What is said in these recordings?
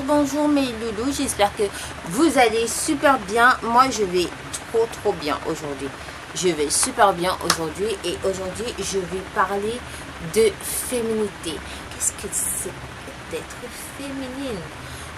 bonjour mes loulous, j'espère que vous allez super bien. Moi je vais trop bien aujourd'hui. Je vais super bien aujourd'hui et aujourd'hui je vais parler de féminité. Qu'est-ce que c'est d'être féminine?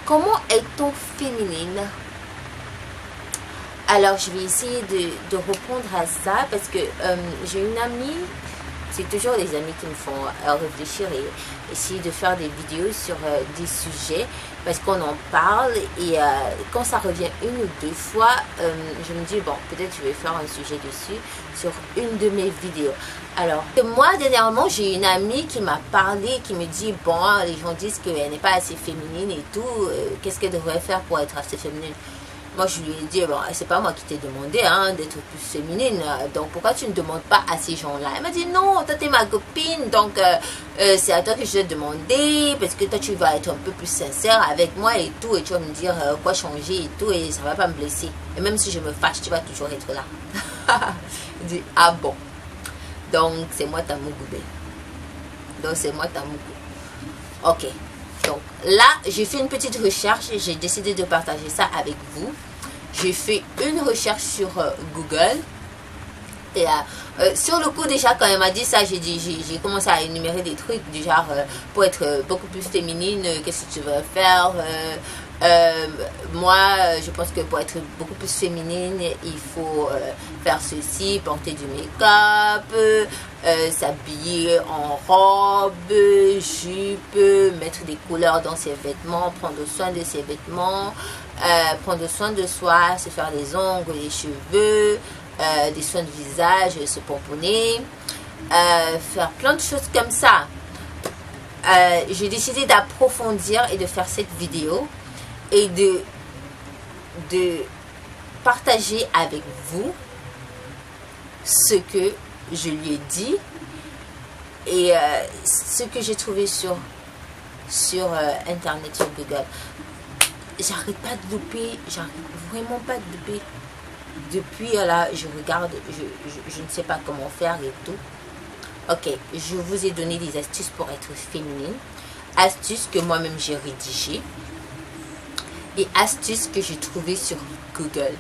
Comment est-on féminine? Alors je vais essayer de répondre à ça parce que j'ai une amie. C'est toujours les amis qui me font réfléchir et essayer de faire des vidéos sur des sujets parce qu'on en parle et quand ça revient une ou deux fois, je me dis bon, peut-être je vais faire un sujet dessus sur une de mes vidéos. Alors, moi dernièrement, j'ai une amie qui m'a parlé, qui me dit bon, les gens disent qu'elle n'est pas assez féminine et tout, qu'est-ce qu'elle devrait faire pour être assez féminine? Moi, je lui ai dit, bon, c'est pas moi qui t'ai demandé d'être plus féminine. Donc, pourquoi tu ne demandes pas à ces gens-là? Elle m'a dit, non, toi, t'es ma copine. Donc, c'est à toi que je dois demander. Parce que toi, tu vas être un peu plus sincère avec moi et tout. Et tu vas me dire quoi changer et tout. Et ça va pas me blesser. Et même si je me fâche, tu vas toujours être là. Il dit, ah bon. Donc, c'est moi ta mougoubé. Donc, c'est moi ta mougou. Ok. Donc là, j'ai fait une petite recherche et j'ai décidé de partager ça avec vous. J'ai fait une recherche sur Google. Et sur le coup déjà, quand elle m'a dit ça, j'ai commencé à énumérer des trucs du genre pour être beaucoup plus féminine, qu'est-ce que tu veux faire? Moi, je pense que pour être beaucoup plus féminine, il faut faire ceci, porter du make-up, s'habiller en robe, jupe, mettre des couleurs dans ses vêtements, prendre soin de ses vêtements, prendre soin de soi, se faire les ongles, les cheveux, des soins de visage, se pomponner, faire plein de choses comme ça. J'ai décidé d'approfondir et de faire cette vidéo et de partager avec vous ce que je lui ai dit et ce que j'ai trouvé sur internet, sur Google. J'arrête pas de louper, j'arrête vraiment pas de louper. Depuis là, je regarde, je ne sais pas comment faire et tout. Ok, je vous ai donné des astuces pour être féminine, astuces que moi-même j'ai rédigées et astuces que j'ai trouvées sur Google.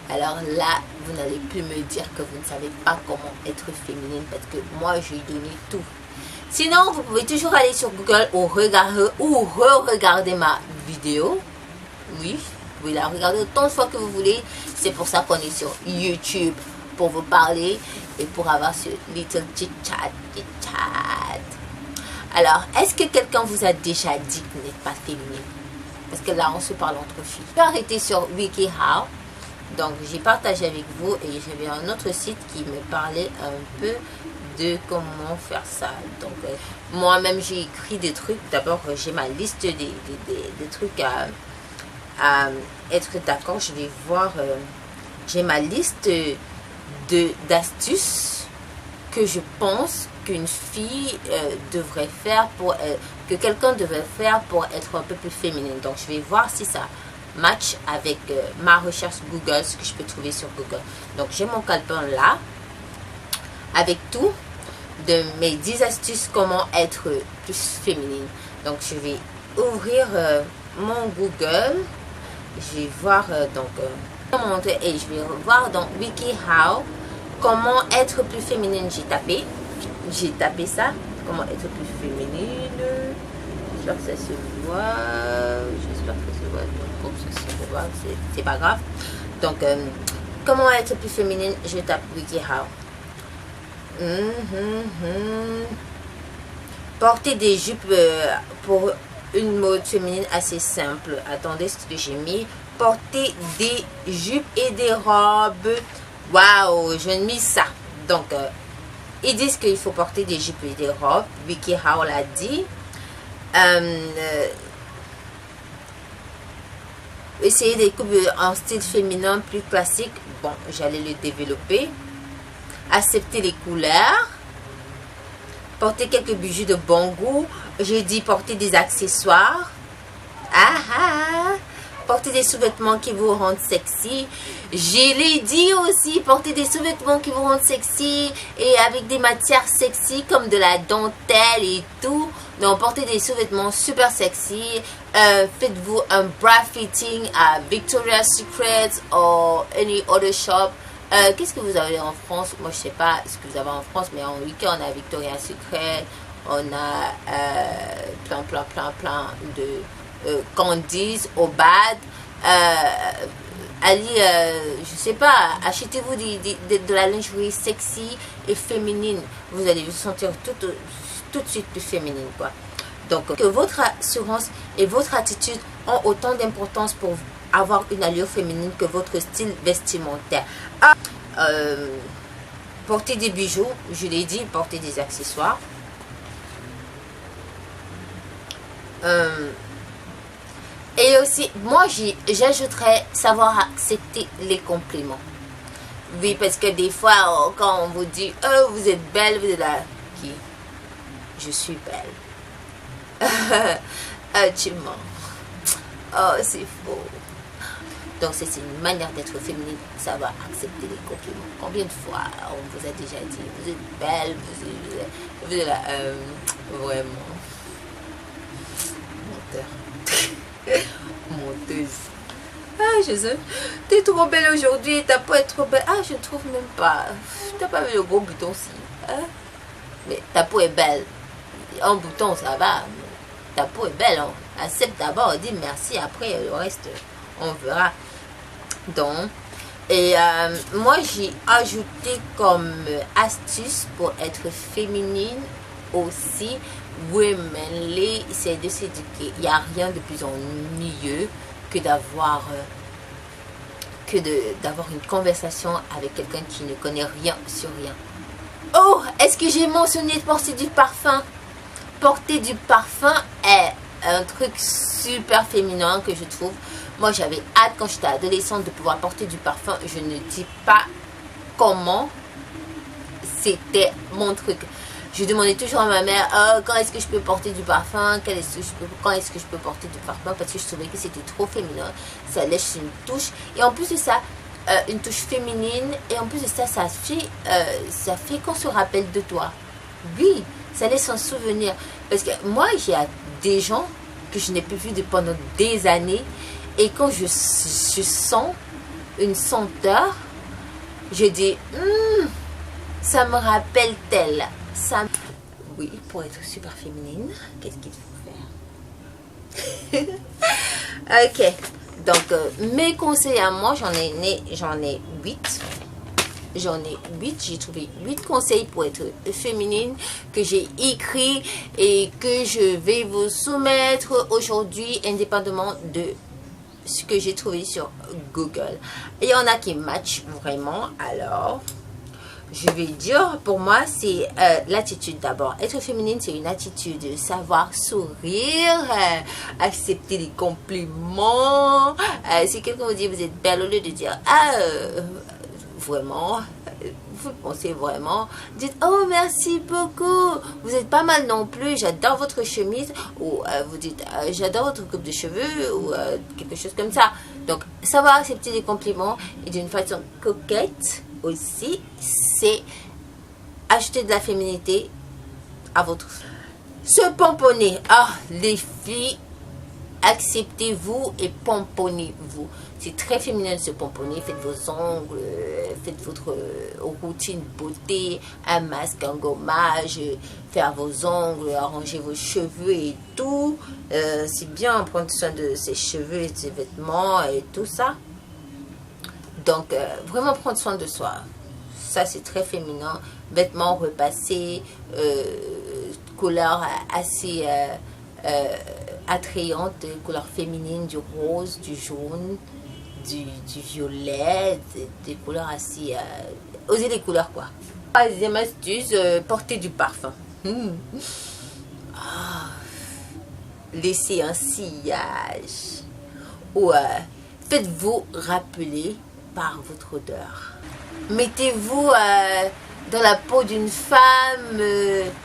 Alors là, vous n'allez plus me dire que vous ne savez pas comment être féminine parce que moi, j'ai donné tout. Sinon, vous pouvez toujours aller sur Google ou re-regarder ma vidéo. Oui, vous pouvez la regarder autant de fois que vous voulez. C'est pour ça qu'on est sur YouTube, pour vous parler et pour avoir ce little chit-chat. Alors, est-ce que quelqu'un vous a déjà dit que vous n'êtes pas féminine? Parce que là, on se parle entre filles. J'ai arrêté sur WikiHow. Donc, j'ai partagé avec vous et j'avais un autre site qui me parlait un peu de comment faire ça. Donc, moi-même, j'ai écrit des trucs. D'abord, j'ai ma liste des trucs à être d'accord. Je vais voir. J'ai ma liste d'astuces que je pense qu'une fille devrait faire que quelqu'un devrait faire pour être un peu plus féminine. Donc, je vais voir si ça match avec ma recherche Google, ce que je peux trouver sur Google. Donc, j'ai mon calepin là, avec tout de mes 10 astuces comment être plus féminine. Donc, je vais ouvrir mon Google. Je vais voir et je vais revoir dans WikiHow comment être plus féminine. J'ai tapé ça, comment être plus féminine. J'espère que ça se voit. J'espère que ça se voit. Donc, ça se voit, c'est pas grave. Donc, comment être plus féminine, je tape WikiHow. Porter des jupes pour une mode féminine assez simple. Attendez ce que j'ai mis. Porter des jupes et des robes. Waouh, je mis ça. Donc, ils disent qu'il faut porter des jupes et des robes. WikiHow l'a dit. Essayer des coupes en style féminin plus classique. Bon, j'allais le développer. Accepter les couleurs. Porter quelques bijoux de bon goût. J'ai dit porter des accessoires. Porter portez des sous-vêtements qui vous rendent sexy. Je l'ai dit aussi, portez des sous-vêtements qui vous rendent sexy et avec des matières sexy comme de la dentelle et tout. Donc, portez des sous-vêtements super sexy. Faites-vous un bra fitting à Victoria's Secret ou any other shop. Qu'est-ce que vous avez en France? Moi, je sais pas ce que vous avez en France, mais en UK, on a Victoria's Secret. On a plein de Candice, Obad. Allez, je sais pas, achetez-vous de la lingerie sexy et féminine. Vous allez vous sentir tout de suite plus féminine, quoi. Donc, que votre assurance et votre attitude ont autant d'importance pour avoir une allure féminine que votre style vestimentaire. Portez des bijoux, je l'ai dit, portez des accessoires. Et aussi, moi, j'ajouterais savoir accepter les compliments. Oui, parce que des fois, quand on vous dit, oh, vous êtes belle, vous êtes là, qui? Je suis belle. Tu mens. Oh, c'est faux. Donc, c'est une manière d'être féminine, savoir accepter les compliments. Combien de fois on vous a déjà dit, vous êtes belle, vous êtes là, vraiment. Menteuse. Ah, je sais. T'es trop belle aujourd'hui. T'as pas être trop belle. Ah, je ne trouve même pas. T'as pas vu le gros bouton si. Hein? Mais ta peau est belle. Un bouton, ça va. Ta peau est belle. On accepte d'abord. On dit merci. Après, le reste, on verra. Donc, et moi, j'ai ajouté comme astuce pour être féminine aussi. Womanly, c'est de s'éduquer. Il n'y a rien de plus ennuyeux que d'avoir une conversation avec quelqu'un qui ne connaît rien sur rien. Oh, est-ce que j'ai mentionné de porter du parfum? Porter du parfum est un truc super féminin que je trouve. Moi, j'avais hâte quand j'étais adolescente de pouvoir porter du parfum. Je ne dis pas comment. C'était mon truc. Je demandais toujours à ma mère, quand est-ce que je peux porter du parfum, quand est-ce que je peux porter du parfum, parce que je trouvais que c'était trop féminin, ça laisse une touche, et en plus de ça, une touche féminine, et en plus de ça, ça fait qu'on se rappelle de toi. Oui, ça laisse un souvenir, parce que moi, il y a des gens que je n'ai plus vus pendant des années, et quand je sens une senteur, je dis, ça me rappelle tel. Ça, oui, pour être super féminine, qu'est-ce qu'il faut faire? Ok, donc mes conseils à moi, j'en ai 8. J'ai trouvé 8 conseils pour être féminine que j'ai écrit et que je vais vous soumettre aujourd'hui, indépendamment de ce que j'ai trouvé sur Google. Il y en a qui matchent vraiment, alors je vais dire, pour moi, c'est l'attitude d'abord. Être féminine, c'est une attitude. Savoir sourire, accepter les compliments. Si quelqu'un vous dit, vous êtes belle, au lieu de dire, vraiment, vous pensez vraiment, dites, oh, merci beaucoup. Vous êtes pas mal non plus, j'adore votre chemise. Ou vous dites, j'adore votre coupe de cheveux. Ou quelque chose comme ça. Donc, savoir accepter les compliments et d'une façon coquette aussi, c'est ajouter de la féminité à votre... Se pomponner. Ah, les filles, acceptez-vous et pomponnez-vous. C'est très féminin de se pomponner. Faites vos ongles, faites votre routine beauté, un masque, un gommage, faire vos ongles, arranger vos cheveux et tout. C'est bien prendre soin de ses cheveux et de ses vêtements et tout ça. Donc, vraiment prendre soin de soi. Ça, c'est très féminin. Vêtements repassés, couleurs assez attrayantes, couleurs féminines, du rose, du jaune, du violet, des couleurs assez... osez les couleurs, quoi. Troisième astuce, porter du parfum. Laissez un sillage. Ou faites-vous rappeler par votre odeur. Mettez-vous dans la peau d'une femme,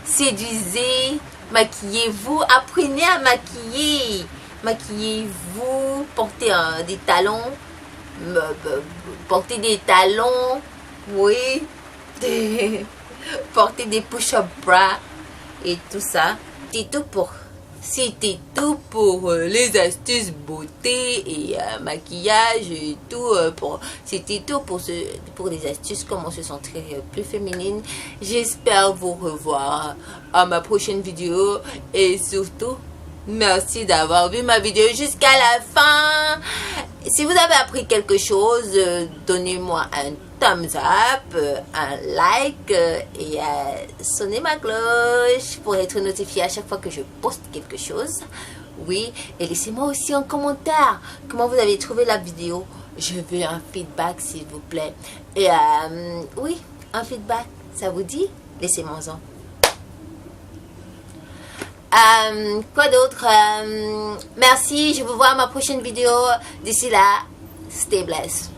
séduisez, maquillez-vous, apprenez à maquiller. maquillez-vous, portez des talons, portez des talons, oui, portez des push-up bras et tout ça. C'était tout pour les astuces beauté et maquillage et tout. C'était tout pour les astuces, comment se sentir plus féminine. J'espère vous revoir à ma prochaine vidéo. Et surtout, merci d'avoir vu ma vidéo jusqu'à la fin. Si vous avez appris quelque chose, donnez-moi un thumbs up, un like et sonnez ma cloche pour être notifié à chaque fois que je poste quelque chose. Oui, et laissez-moi aussi un commentaire. Comment vous avez trouvé la vidéo? Je veux un feedback s'il vous plaît. Et oui, un feedback, ça vous dit? Laissez-moi-en. Quoi d'autre? Merci, je vous vois à ma prochaine vidéo. D'ici là, stay blessed.